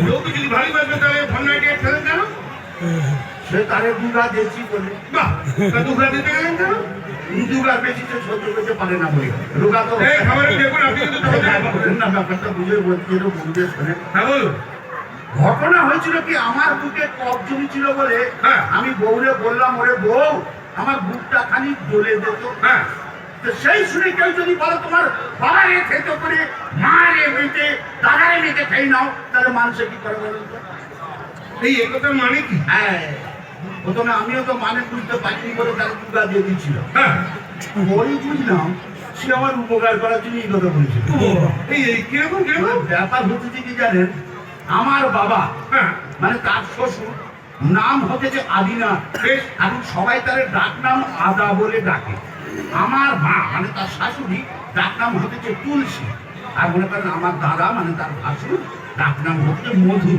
লোক যদি ভারী বাজবে তাহলে ফোন নাইটে খেলেন কেন? সে তারে দুগা দিয়েছি বলে। বাহ, তা দুঘা দিতে গেলেন কেন? দুগার বেশি তো সহ্য করতে পারে না বলে রোগা তো এই খাবারের দেখুন আপনি কিন্তু না ব্যাপারটা বুঝে বলছি বুঝে শোনেন। হ্যাঁ বলুন। ঘটনা হয়েছিল কি আমার বুকে কফ জমেছিল বলে হ্যাঁ। আমি বউরে বললাম, ওরে বউ আমার বুকটা খানিক জ্বলে যেত। হ্যাঁ। তো সেই শুনে কেউ যদি বলো তোমার বাবারে খেতে করে মারে মেটে দাদারে মেটে খেয়ে নাও, তাহলে মানুষে কি করে বলুন তো? এই একথার মানে কি? হ্যাঁ, প্রথমে আমিও তো মানে বুঝতে পারিনি বলে তাকে দুগা দিয়ে দিচ্ছিল। হ্যাঁ। পরে বুঝলাম সে আমার উপকার করার জন্য এই কথা বলেছিল। এই কিরকম কিরকম? ব্যাপার হচ্ছে কি জানেন, আমার বাবা হ্যাঁ। মানে তার শ্বশুর নাম হচ্ছে যে আদিনাথ। বেশ। এখন সবাই তার ডাক নাম আদা বলে ডাকে। আমার মা মানে তার শাশুড়ি ডাক নাম হচ্ছে তুলসী। আর মনে করেন আমার দাদা মানে তার ভাসুর ডাক নাম হচ্ছে মধু।